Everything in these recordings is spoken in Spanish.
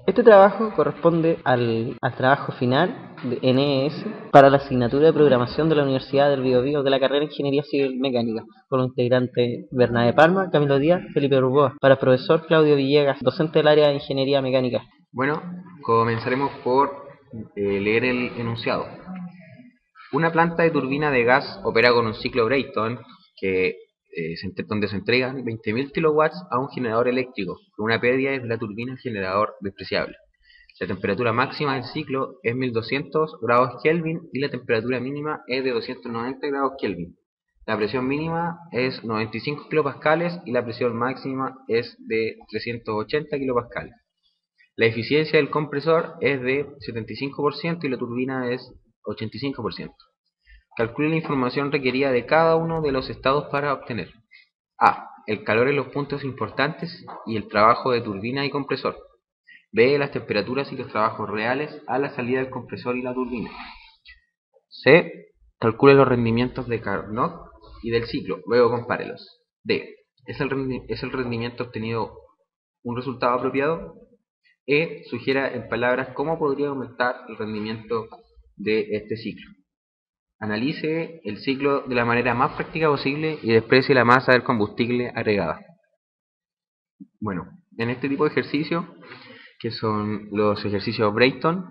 Este trabajo corresponde al trabajo final de NES para la asignatura de programación de la Universidad del Biobío de la carrera de Ingeniería Civil Mecánica, con los integrantes Bernabé Palma, Camilo Díaz, Felipe Urboa, para el profesor Claudio Villegas, docente del área de Ingeniería Mecánica. Bueno, comenzaremos por leer el enunciado. Una planta de turbina de gas opera con un ciclo Brayton que, donde se entregan 20.000 kilowatts a un generador eléctrico, con una pérdida de la turbina al generador despreciable. La temperatura máxima del ciclo es 1200 grados Kelvin y la temperatura mínima es de 290 grados Kelvin. La presión mínima es 95 kilopascales y la presión máxima es de 380 kilopascales. La eficiencia del compresor es de 75% y la turbina es 85%. Calcule la información requerida de cada uno de los estados para obtener: A. El calor en los puntos importantes y el trabajo de turbina y compresor. B. Las temperaturas y los trabajos reales a la salida del compresor y la turbina. C. Calcule los rendimientos de Carnot y del ciclo, luego compárelos. D. ¿Es el rendimiento obtenido un resultado apropiado? E. Sugiera en palabras cómo podría aumentar el rendimiento de este ciclo. Analice el ciclo de la manera más práctica posible y desprecie la masa del combustible agregada. Bueno, en este tipo de ejercicios, que son los ejercicios Brayton,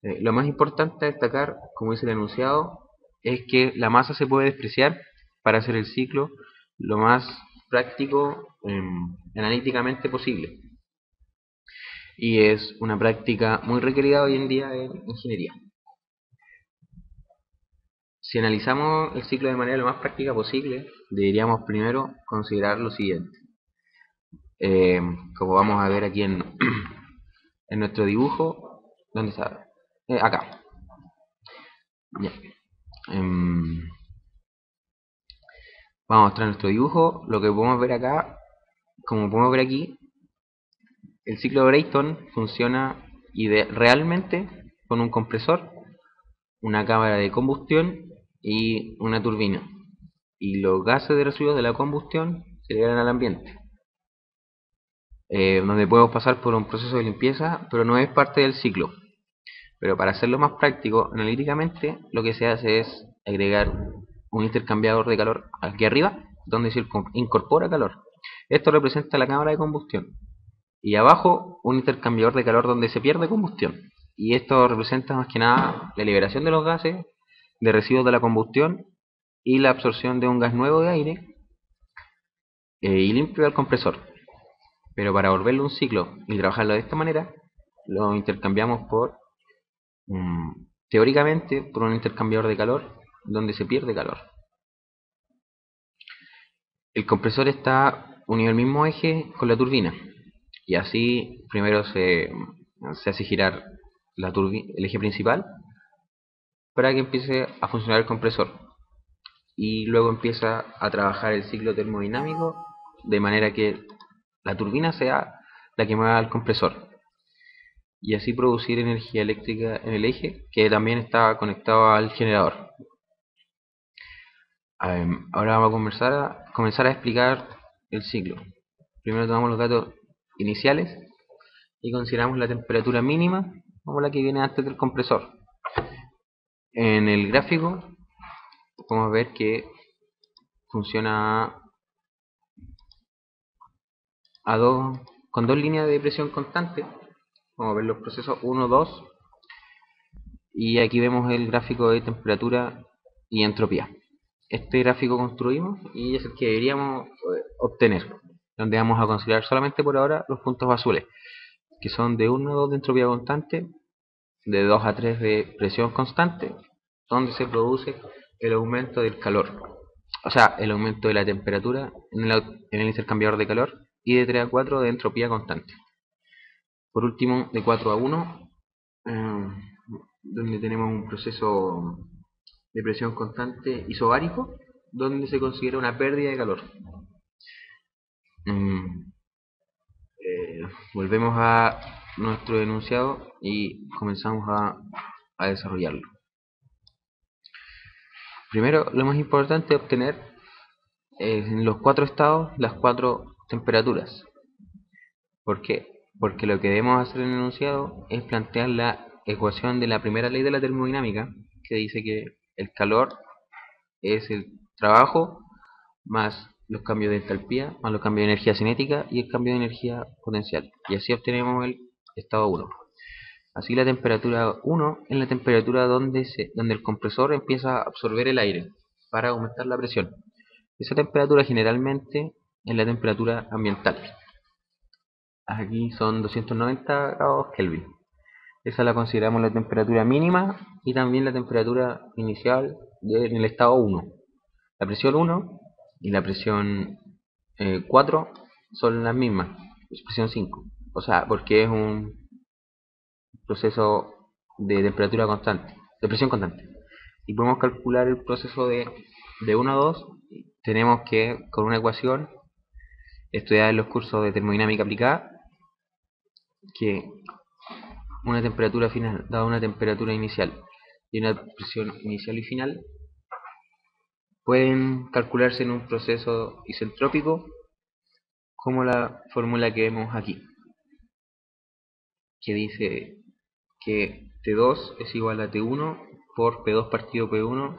lo más importante a destacar, como dice el enunciado, es que la masa se puede despreciar para hacer el ciclo lo más práctico analíticamente posible. Y es una práctica muy requerida hoy en día en ingeniería. Si analizamos el ciclo de manera lo más práctica posible, deberíamos primero considerar lo siguiente. Eh, Como vamos a ver aquí en nuestro dibujo, ¿dónde está? Acá. Ya. Vamos a mostrar nuestro dibujo. Lo que podemos ver acá, como podemos ver aquí, el ciclo de Brayton funciona realmente con un compresor, una cámara de combustión y una turbina. Y los gases de residuos de la combustión se liberan al ambiente, donde podemos pasar por un proceso de limpieza, pero no es parte del ciclo. Pero para hacerlo más práctico, analíticamente, lo que se hace es agregar un intercambiador de calor aquí arriba, donde se incorpora calor. Esto representa la cámara de combustión. Y abajo, un intercambiador de calor donde se pierde combustión. Y esto representa más que nada la liberación de los gases, de residuos de la combustión y la absorción de un gas nuevo de aire y limpio al compresor. Pero para volverlo un ciclo y trabajarlo de esta manera, lo intercambiamos teóricamente, por un intercambiador de calor donde se pierde calor. El compresor está unido al mismo eje con la turbina. Y así primero se hace girar el eje principal para que empiece a funcionar el compresor. Y luego empieza a trabajar el ciclo termodinámico de manera que la turbina sea la que mueva el compresor. Y así producir energía eléctrica en el eje que también está conectado al generador. Ahora vamos a comenzar a explicar el ciclo. Primero tomamos los datos iniciales y consideramos la temperatura mínima como la que viene antes del compresor. En el gráfico podemos ver que funciona con dos líneas de presión constante. Vamos a ver los procesos 1, 2 y aquí vemos el gráfico de temperatura y entropía. Este gráfico construimos y es el que deberíamos obtener, donde vamos a considerar solamente por ahora los puntos azules, que son de 1 a 2 de entropía constante, de 2 a 3 de presión constante, donde se produce el aumento del calor, o sea, el aumento de la temperatura en el intercambiador de calor, y de 3 a 4 de entropía constante. Por último, de 4 a 1, donde tenemos un proceso de presión constante isobárico, donde se considera una pérdida de calor. Mm, Volvemos a nuestro enunciado y comenzamos a desarrollarlo. Primero, lo más importante es obtener en los cuatro estados las cuatro temperaturas. ¿Por qué? porque lo que debemos hacer en el enunciado es plantear la ecuación de la primera ley de la termodinámica, que dice que el calor es el trabajo más los cambios de entalpía, más los cambios de energía cinética y el cambio de energía potencial. Y así obtenemos el estado 1. Así la temperatura 1 es la temperatura donde el compresor empieza a absorber el aire para aumentar la presión. Esa temperatura generalmente es la temperatura ambiental. Aquí son 290 grados Kelvin. Esa la consideramos la temperatura mínima y también la temperatura inicial en el estado 1. La presión 1 y la presión 4 son las mismas, presión 5. O sea, porque es un proceso de temperatura constante, de presión constante. Y podemos calcular el proceso de 1 a 2. Tenemos que, con una ecuación, estudiar en los cursos de termodinámica aplicada, que una temperatura final dada una temperatura inicial y una presión inicial y final pueden calcularse en un proceso isentrópico como la fórmula que vemos aquí, que dice que T2 es igual a T1 por P2 partido P1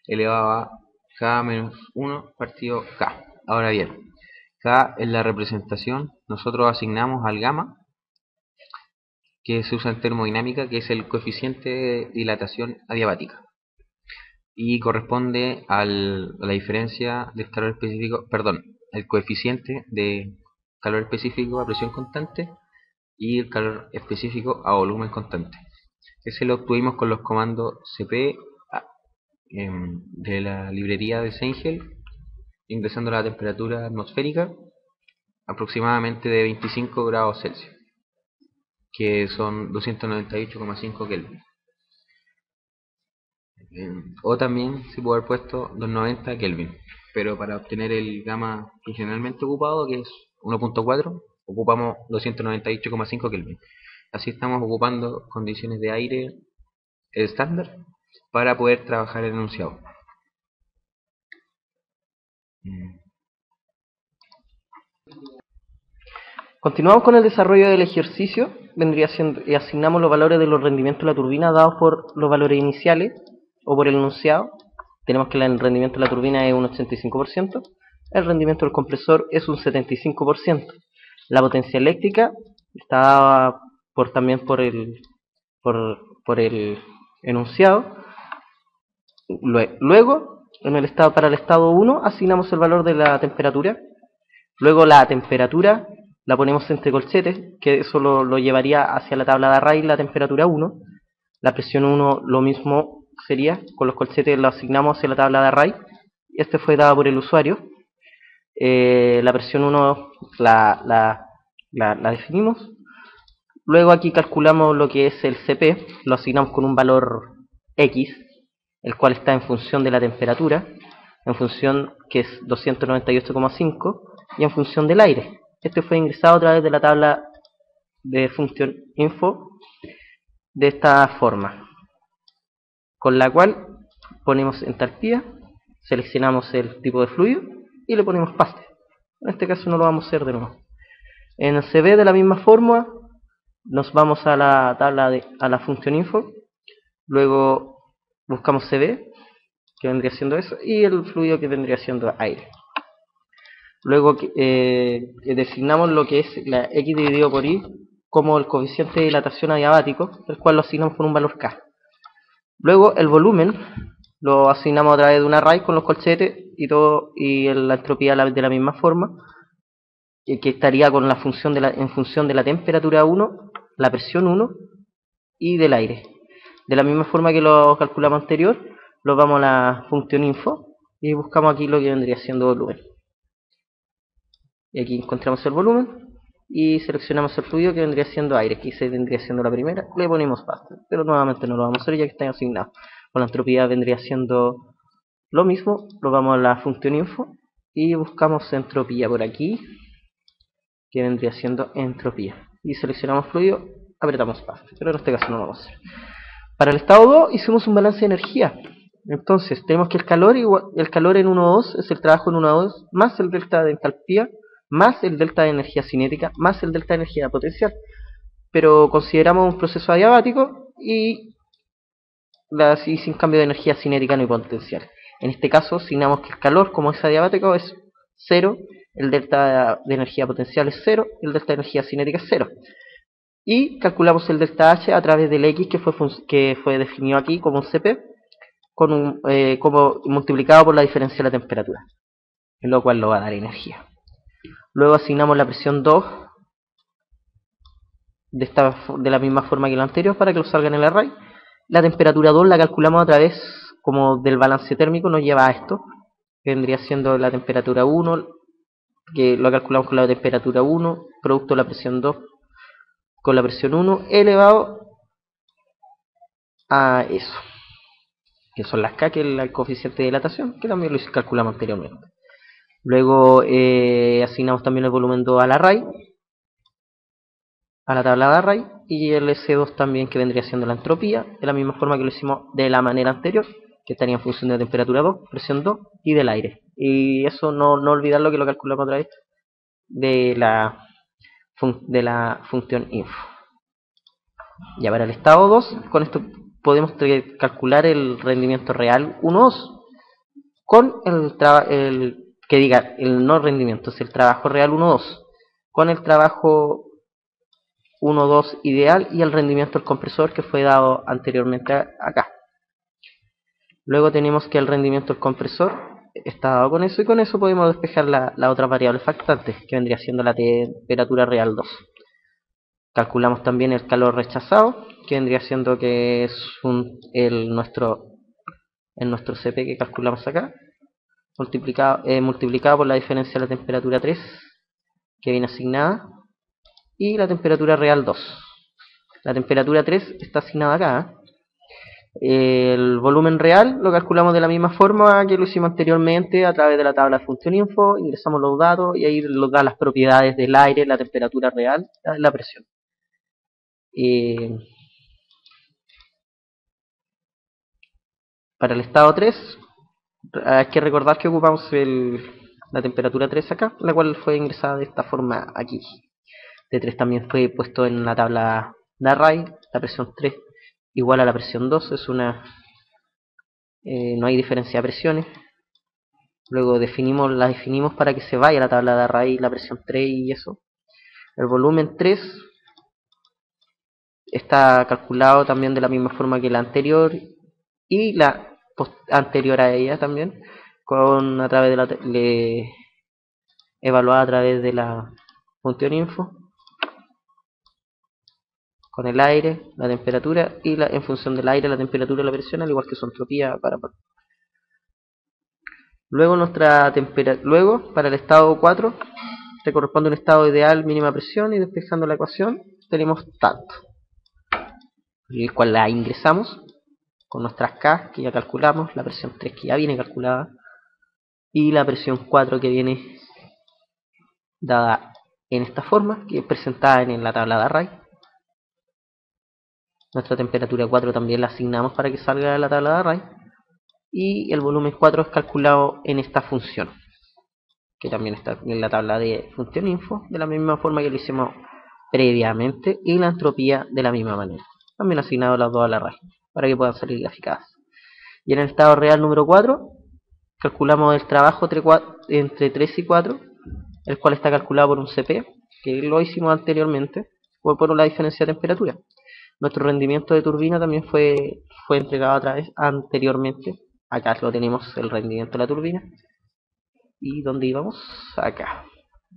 elevado a K menos 1 partido K. Ahora bien, K es la representación, nosotros asignamos al gamma, que se usa en termodinámica, que es el coeficiente de dilatación adiabática, y corresponde a la diferencia del calor específico, perdón, el coeficiente de calor específico a presión constante y el calor específico a volumen constante. Ese lo obtuvimos con los comandos cp de la librería de Seigel, ingresando la temperatura atmosférica aproximadamente de 25 grados Celsius, que son 298,5 Kelvin. O también se puede haber puesto 290 Kelvin, pero para obtener el gamma que generalmente ocupado, que es 1.4, ocupamos 298,5 Kelvin. Así estamos ocupando condiciones de aire estándar para poder trabajar el enunciado. Continuamos con el desarrollo del ejercicio. Vendría siendo, y asignamos los valores de los rendimientos de la turbina dados por los valores iniciales o por el enunciado. Tenemos que el rendimiento de la turbina es un 85%, el rendimiento del compresor es un 75%. La potencia eléctrica está dada también por el enunciado. Luego, para el estado 1, asignamos el valor de la temperatura. Luego la temperatura la ponemos entre colchetes, que eso lo llevaría hacia la tabla de array, la temperatura 1. La presión 1 lo mismo sería, con los colchetes lo asignamos hacia la tabla de array. Este fue dado por el usuario. La presión 1 la definimos. Luego aquí calculamos lo que es el CP, lo asignamos con un valor X, el cual está en función de la temperatura, en función que es 298,5 y en función del aire. Este fue ingresado a través de la tabla de función info de esta forma, con la cual ponemos entalpía, seleccionamos el tipo de fluido y le ponemos paste. En este caso no lo vamos a hacer de nuevo. En el CV de la misma forma nos vamos a la tabla a la función info, luego buscamos CV, que vendría siendo eso, y el fluido, que vendría siendo aire. Luego designamos lo que es la X dividido por Y como el coeficiente de dilatación adiabático, el cual lo asignamos por un valor K. Luego el volumen lo asignamos a través de un array con los colchetes y todo, y la entropía de la misma forma, que estaría con la función en función de la temperatura 1, la presión 1 y del aire. De la misma forma que lo calculamos anterior, lo vamos a la función info y buscamos aquí lo que vendría siendo volumen. Y aquí encontramos el volumen y seleccionamos el fluido, que vendría siendo aire. Aquí se vendría siendo la primera, le ponemos paste, pero nuevamente no lo vamos a hacer ya que está asignado. Con la entropía vendría siendo lo mismo, lo vamos a la función info y buscamos entropía por aquí, que vendría siendo entropía. Y seleccionamos fluido, apretamos paste, pero en este caso no lo vamos a hacer. Para el estado 2 hicimos un balance de energía. Entonces tenemos que el calor en 1,2 es el trabajo en 1,2 más el delta de entalpía más el delta de energía cinética, más el delta de energía potencial. Pero consideramos un proceso adiabático y así sin cambio de energía cinética ni potencial. En este caso, asignamos que el calor, como es adiabático, es 0, el delta de energía potencial es 0, el delta de energía cinética es 0. Y calculamos el delta H a través del X que fue definido aquí como un CP, como multiplicado por la diferencia de la temperatura, lo cual lo va a dar energía. Luego asignamos la presión 2 de la misma forma que la anterior para que lo salga en el array. La temperatura 2 la calculamos a través como del balance térmico, nos lleva a esto, que vendría siendo la temperatura 1, que lo calculamos con la temperatura 1, producto de la presión 2 con la presión 1 elevado a eso, que son las K, que es el coeficiente de dilatación, que también lo calculamos anteriormente. Luego asignamos también el volumen 2 al array, a la tabla de array, y el S2 también, que vendría siendo la entropía, de la misma forma que lo hicimos de la manera anterior, que estaría en función de temperatura 2, presión 2 y del aire. Y eso no olvidarlo, que lo calculamos otra vez de la función info. Ya para el estado 2, con esto podemos calcular el rendimiento real 1,2 con el que diga el no rendimiento, es el trabajo real 1,2 con el trabajo 1,2 ideal y el rendimiento del compresor que fue dado anteriormente acá. Luego tenemos que el rendimiento del compresor está dado con eso, y con eso podemos despejar la otra variable faltante, que vendría siendo la temperatura real 2. Calculamos también el calor rechazado, que vendría siendo que es nuestro CP que calculamos acá, multiplicado por la diferencia de la temperatura 3, que viene asignada, y la temperatura real 2. La temperatura 3 está asignada acá. El volumen real lo calculamos de la misma forma que lo hicimos anteriormente, a través de la tabla de función info, ingresamos los datos y ahí nos da las propiedades del aire, la temperatura real, la presión. Para el estado 3 hay que recordar que ocupamos la temperatura 3 acá, la cual fue ingresada de esta forma aquí. T3 también fue puesto en la tabla de array, la presión 3 igual a la presión 2, no hay diferencia de presiones. Luego la definimos para que se vaya a la tabla de array la presión 3 y eso. El volumen 3 está calculado también de la misma forma que la anterior y la anterior a ella también, evaluada a través de la función info, con el aire, la temperatura y en función del aire, la temperatura y la presión, al igual que su entropía para. Luego para el estado 4 te corresponde un estado ideal, mínima presión, y despejando la ecuación tenemos tanto, el cual la ingresamos con nuestras K que ya calculamos, la presión 3 que ya viene calculada y la presión 4 que viene dada en esta forma, que es presentada en la tabla de array. Nuestra temperatura 4 también la asignamos para que salga de la tabla de array, y el volumen 4 es calculado en esta función, que también está en la tabla de función info, de la misma forma que lo hicimos previamente, y la entropía de la misma manera, también asignado las dos al array, para que puedan salir graficadas. Y en el estado real número 4, calculamos el trabajo entre 3 y 4, el cual está calculado por un CP, que lo hicimos anteriormente, o por la diferencia de temperatura. Nuestro rendimiento de turbina también fue entregado otra vez anteriormente. Acá lo tenemos, el rendimiento de la turbina. ¿Y dónde íbamos? Acá.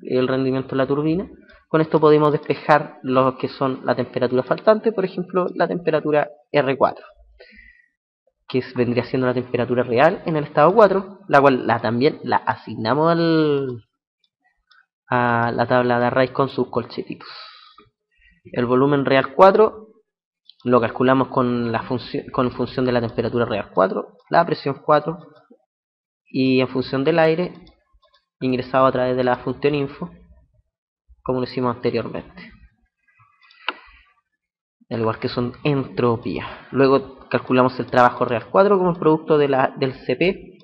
El rendimiento de la turbina. Con esto podemos despejar lo que son la temperatura faltante, por ejemplo, la temperatura R4, que vendría siendo la temperatura real en el estado 4, la cual también la asignamos a la tabla de array con sus colchetitos. El volumen real 4 lo calculamos con función de la temperatura real 4, la presión 4 y en función del aire ingresado a través de la función info, como lo hicimos anteriormente, al igual que son entropía. Luego calculamos el trabajo real 4 como el producto del CP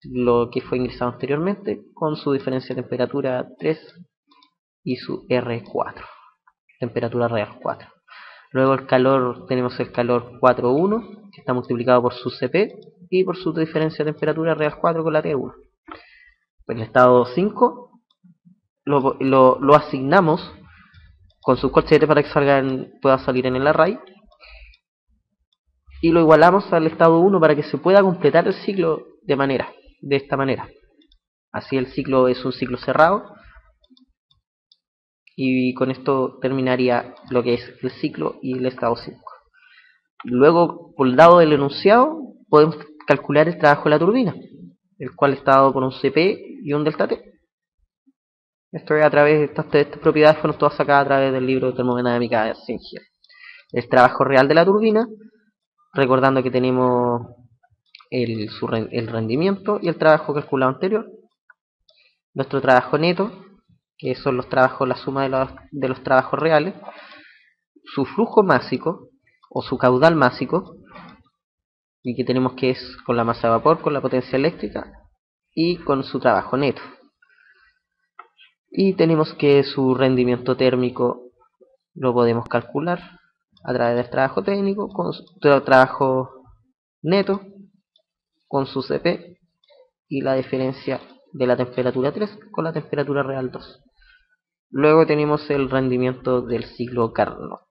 lo que fue ingresado anteriormente, con su diferencia de temperatura 3 y su R4, temperatura real 4. Luego el calor, tenemos el calor 4,1, que está multiplicado por su CP y por su diferencia de temperatura real 4 con la T1. El estado 5 lo asignamos con su corchete para que pueda salir en el array, y lo igualamos al estado 1 para que se pueda completar el ciclo de esta manera. Así el ciclo es un ciclo cerrado, y con esto terminaría lo que es el ciclo y el estado 5. Luego, por el lado del enunciado, podemos calcular el trabajo de la turbina, el cual está dado por un CP y un delta T. Esto es a través de estas propiedades fueron todas sacadas a través del libro de termodinámica de Singer. El trabajo real de la turbina, recordando que tenemos el rendimiento y el trabajo calculado anterior. Nuestro trabajo neto, que son los trabajos, la suma de los trabajos reales. Su flujo másico, o su caudal másico, y que tenemos que es con la masa de vapor, con la potencia eléctrica y con su trabajo neto. Y tenemos que su rendimiento térmico lo podemos calcular a través del trabajo técnico, con su trabajo neto, con su CP y la diferencia de la temperatura 3 con la temperatura real 2. Luego tenemos el rendimiento del ciclo Carnot,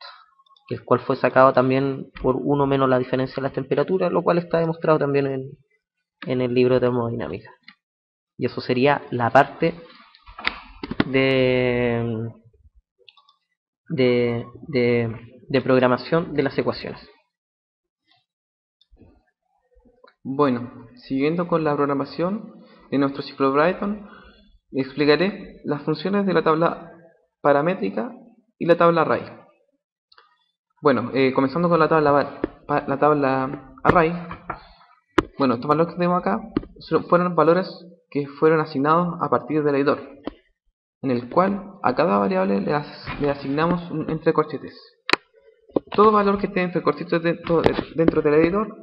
el cual fue sacado también por 1 menos la diferencia de las temperaturas, lo cual está demostrado también en el libro de termodinámica. Y eso sería la parte de programación de las ecuaciones. Bueno, siguiendo con la programación de nuestro ciclo Brighton, explicaré las funciones de la tabla paramétrica y la tabla array. Bueno, comenzando con la tabla array. Bueno, estos valores que tenemos acá fueron valores que fueron asignados a partir del editor, en el cual a cada variable le asignamos un entre corchetes. Todo valor que esté entre corchetes dentro del editor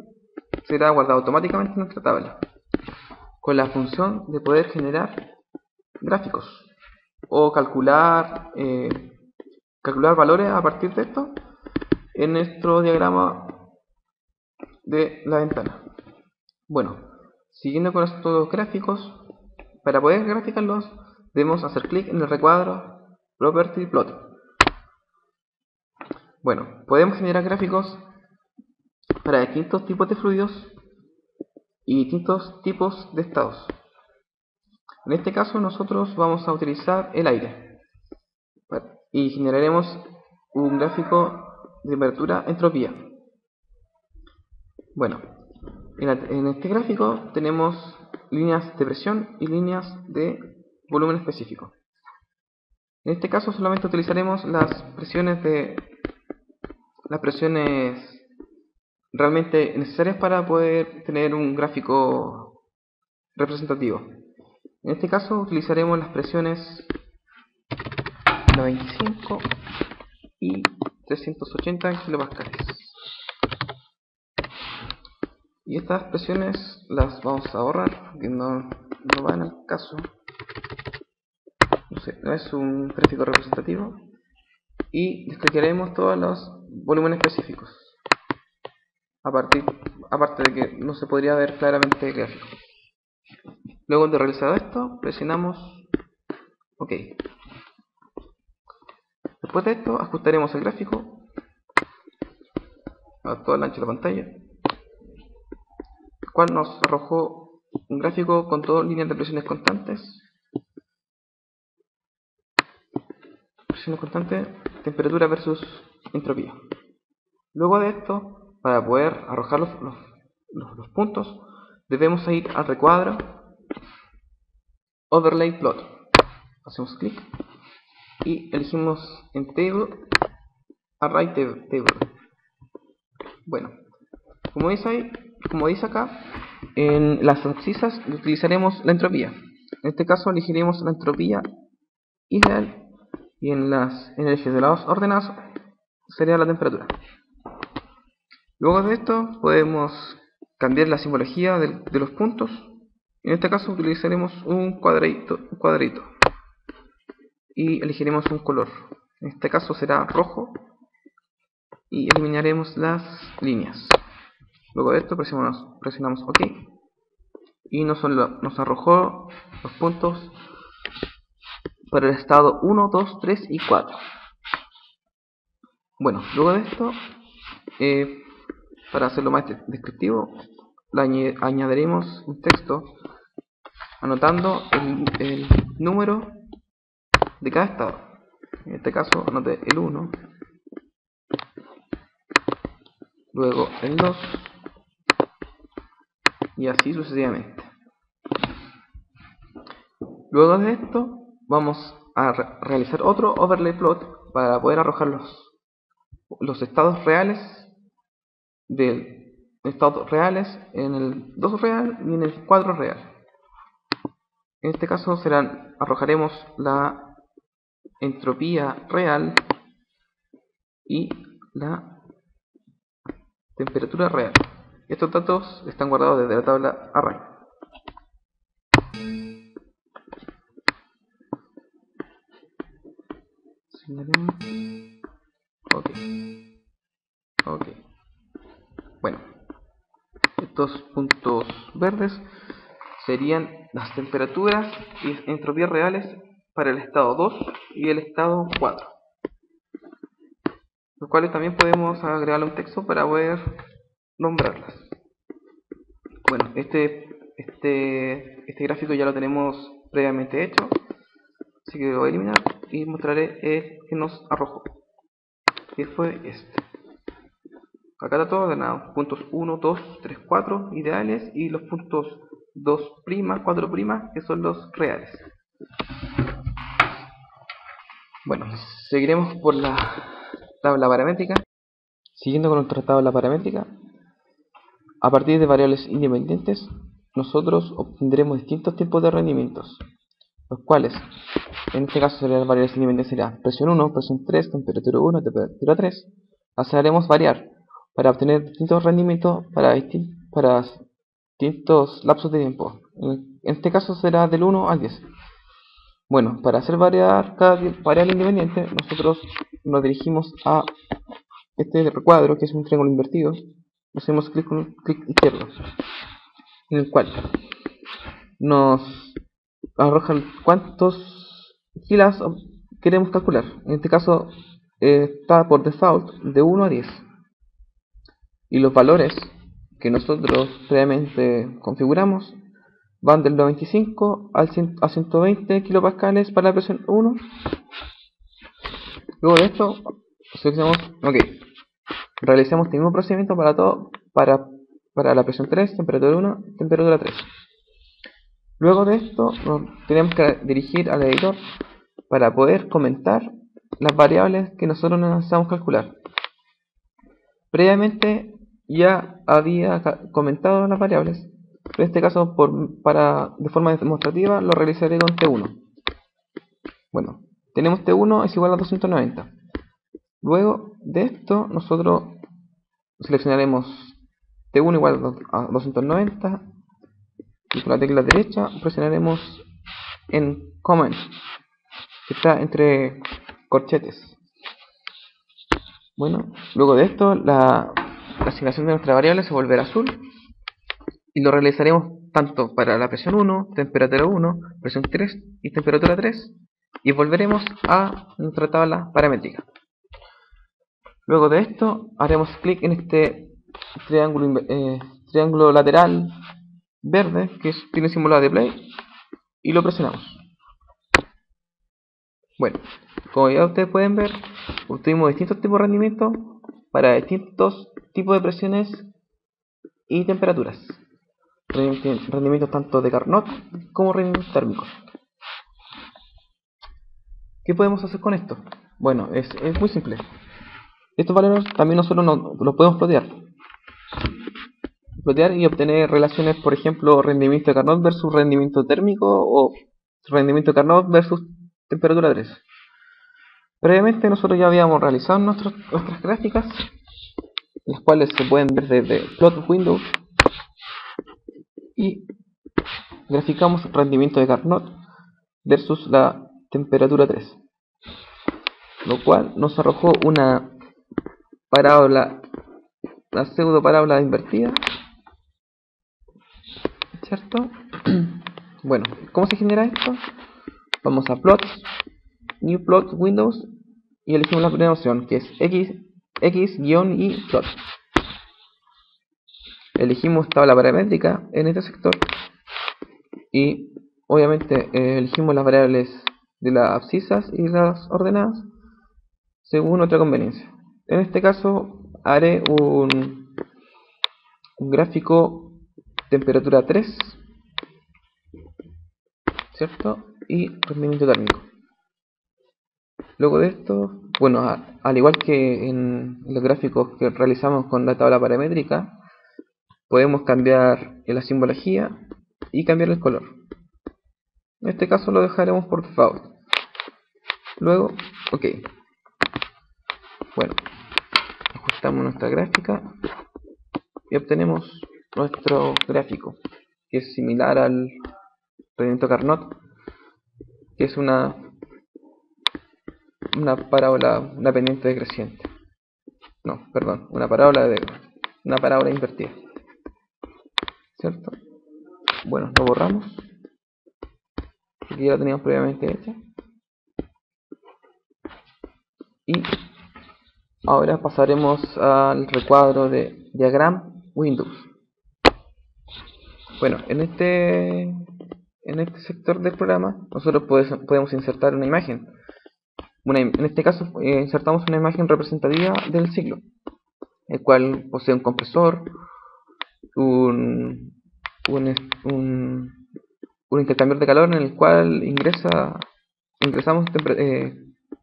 será guardado automáticamente en nuestra tabla, con la función de poder generar gráficos o calcular valores a partir de esto en nuestro diagrama de la ventana. Bueno, siguiendo con estos gráficos, para poder graficarlos debemos hacer clic en el recuadro Property Plot. Bueno, podemos generar gráficos para distintos tipos de fluidos y distintos tipos de estados. En este caso nosotros vamos a utilizar el aire y generaremos un gráfico de temperatura entropía. Bueno, en este gráfico tenemos líneas de presión y líneas de volumen específico. En este caso solamente utilizaremos las presiones realmente necesarias para poder tener un gráfico representativo. En este caso utilizaremos las presiones 95 y 380 kilopascales. Y estas presiones las vamos a borrar porque no van al caso. No es un gráfico representativo. Y descargaremos todos los volúmenes específicos. Aparte de que no se podría ver claramente el gráfico. Luego de realizado esto, presionamos OK. Después de esto, ajustaremos el gráfico a todo el ancho de la pantalla, el cual nos arrojó un gráfico con todas líneas de presiones constantes. Presiones constantes, temperatura versus entropía. Luego de esto, para poder arrojar los puntos, debemos ir al recuadro Overlay Plot. Hacemos clic y elegimos en Table, Array Table. Bueno, como dice acá, en las abscisas utilizaremos la entropía. En este caso elegiremos la entropía ideal y en el eje de lados ordenados sería la temperatura. Luego de esto podemos cambiar la simbología de los puntos En este caso utilizaremos un cuadrito y elegiremos un color. En este caso será rojo y eliminaremos las líneas. Luego de esto presionamos OK y nos arrojó los puntos para el estado 1, 2, 3 y 4. Bueno, luego de esto, para hacerlo más descriptivo, le añadiremos un texto anotando el número de cada estado. En este caso anote el 1, luego el 2 y así sucesivamente. Luego de esto vamos a realizar otro overlay plot para poder arrojar los estados reales en el 2 real y en el 4 real. En este caso arrojaremos la entropía real y la temperatura real. Estos datos están guardados desde la tabla array. Ok. Bueno, estos puntos verdes serían las temperaturas y entropías reales para el estado 2 y el estado 4, los cuales también podemos agregarle un texto para poder nombrarlas. Bueno, este gráfico ya lo tenemos previamente hecho, así que lo voy a eliminar y mostraré el que nos arrojó, que fue este. Acá está todo ordenado, puntos 1, 2, 3, 4 ideales y los puntos 2', 4', que son los reales. Bueno, seguiremos por la tabla paramétrica. Siguiendo con nuestra tabla paramétrica, a partir de variables independientes, nosotros obtendremos distintos tipos de rendimientos, los cuales, en este caso serían las variables independientes, serían presión 1, presión 3, temperatura 1, temperatura 3. Las haremos variar para obtener distintos rendimientos para distintos lapsos de tiempo. En este caso será del 1 al 10. Bueno, para hacer variar cada variable independiente, nosotros nos dirigimos a este recuadro, que es un triángulo invertido. Hacemos clic con clic izquierdo, en el cual nos arrojan cuántos filas queremos calcular. En este caso está por default de 1 a 10. Y los valores que nosotros previamente configuramos van del 95 a 120 kilopascales para la presión 1. Luego de esto seleccionamos OK. Realizamos el mismo procedimiento para la presión 3, temperatura 1, temperatura 3. Luego de esto nos tenemos que dirigir al editor para poder comentar las variables que nosotros necesitamos calcular. Previamente ya había comentado las variables, pero en este caso de forma demostrativa lo realizaré con T1. Bueno, tenemos T1 es igual a 290. Luego de esto nosotros seleccionaremos T1 igual a 290 y con la tecla derecha presionaremos en Comment, que está entre corchetes. Bueno, luego de esto la asignación de nuestra variable se volverá azul y lo realizaremos tanto para la presión 1, temperatura 1, presión 3 y temperatura 3, y volveremos a nuestra tabla paramétrica. Luego de esto haremos clic en este triángulo lateral verde que tiene símbolo de play y lo presionamos. Bueno, como ya ustedes pueden ver, obtuvimos distintos tipos de rendimiento para distintos tipos de presiones y temperaturas. Rendimientos tanto de Carnot como rendimientos térmicos. ¿Qué podemos hacer con esto? Bueno, es muy simple. Estos valores también nosotros los podemos plotear y obtener relaciones, por ejemplo, rendimiento de Carnot versus rendimiento térmico o rendimiento de Carnot versus temperatura 3. Previamente nosotros ya habíamos realizado nuestras gráficas, las cuales se pueden ver desde Plot Window, y graficamos rendimiento de Carnot versus la temperatura 3, lo cual nos arrojó una parábola, la pseudo parábola invertida, ¿cierto? Bueno, ¿cómo se genera esto? Vamos a Plots, New Plot Windows, y elegimos la primera opción, que es X-y Plot. Elegimos tabla paramétrica en este sector y obviamente elegimos las variables de las abscisas y las ordenadas según nuestra conveniencia. En este caso haré un gráfico temperatura 3, ¿cierto? Y rendimiento térmico. Luego de esto, bueno, al igual que en los gráficos que realizamos con la tabla paramétrica, podemos cambiar la simbología y cambiar el color. En este caso lo dejaremos por default. Luego, ok. Bueno, ajustamos nuestra gráfica y obtenemos nuestro gráfico, que es similar al rendimiento Carnot, que es una parábola, una pendiente decreciente. No, perdón, una parábola invertida, ¿cierto? Bueno, lo borramos porque ya la teníamos previamente hecha. Y ahora pasaremos al recuadro de Diagram Windows. Bueno, en este sector del programa nosotros podemos insertar una imagen. En este caso insertamos una imagen representativa del ciclo, el cual posee un compresor, un intercambiador de calor en el cual ingresamos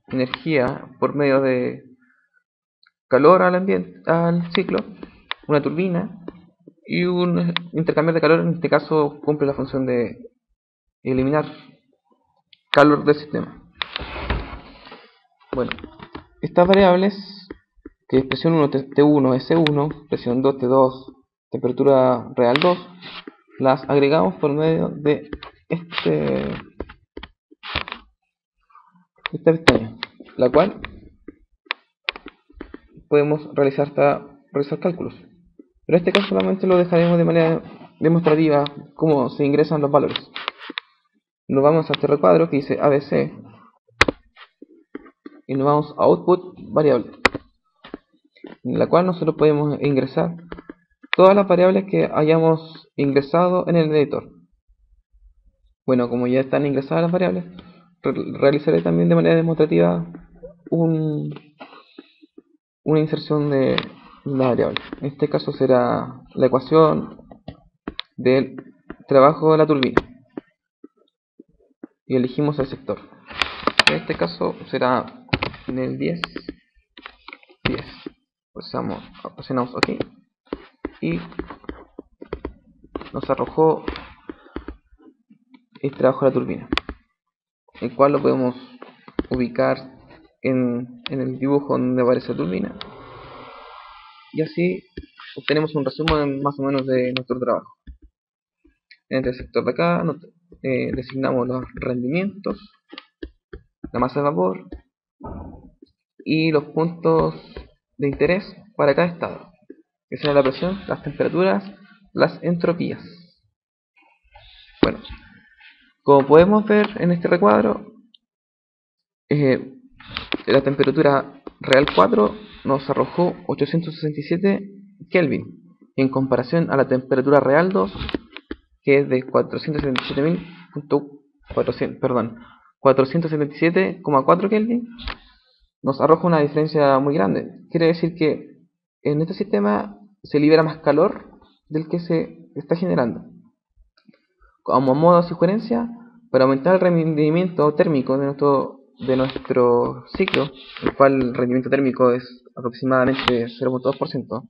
energía por medio de calor al ciclo, una turbina y un intercambiador de calor. En este caso cumple la función de eliminar calor del sistema. Bueno, estas variables, que es presión 1 T1 S1, presión 2 T2, temperatura real 2, las agregamos por medio de esta pestaña, la cual podemos realizar cálculos. Pero en este caso solamente lo dejaremos de manera demostrativa cómo se ingresan los valores. Nos vamos a este recuadro que dice ABC y nos vamos a Output Variable, en la cual nosotros podemos ingresar todas las variables que hayamos ingresado en el editor. Bueno, como ya están ingresadas las variables, realizaré también de manera demostrativa una inserción de la variable. En este caso será la ecuación del trabajo de la turbina y elegimos el sector. En este caso será en el 10. Presionamos OK y nos arrojó el trabajo de la turbina, el cual lo podemos ubicar en el dibujo donde aparece la turbina, y así obtenemos un resumen más o menos de nuestro trabajo. En este sector de acá designamos los rendimientos, la masa de vapor y los puntos de interés para cada estado, que son la presión, las temperaturas, las entropías. Bueno, como podemos ver en este recuadro, la temperatura real 4 nos arrojó 867 Kelvin en comparación a la temperatura real 2, que es de 477,4 Kelvin. Nos arroja una diferencia muy grande. Quiere decir que en este sistema se libera más calor del que se está generando. Como modo de sugerencia, para aumentar el rendimiento térmico de nuestro ciclo, el cual el rendimiento térmico es aproximadamente 0.2%,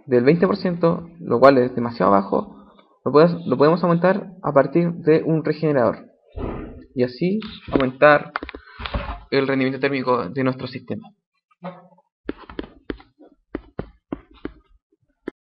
del 20%, lo cual es demasiado bajo, lo podemos aumentar a partir de un regenerador y así aumentar el rendimiento térmico de nuestro sistema.